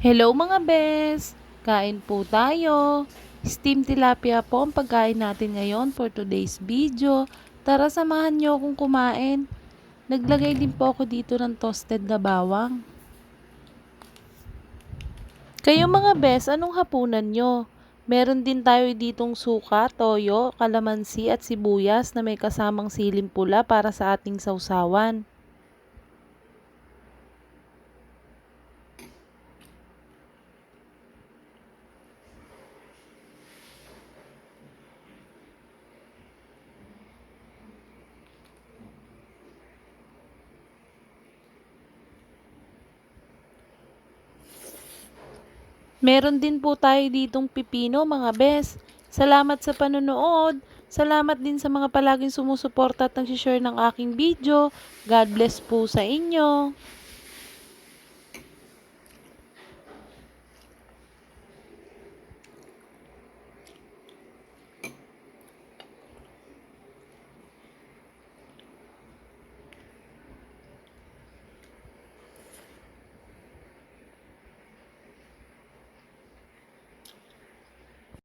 Hello mga bes! Kain po tayo. Steam tilapia po ang pagkain natin ngayon for today's video. Tara samahan niyo akong kumain. Naglagay din po ako dito ng toasted na bawang. Kayo mga bes, anong hapunan nyo? Meron din tayo ditong suka, toyo, kalamansi at sibuyas na may kasamang siling pula para sa ating sausawan. Meron din po tayo ditong pipino mga bes. Salamat sa panonood. Salamat din sa mga palaging sumusuporta at nagsishare ng aking video. God bless po sa inyo.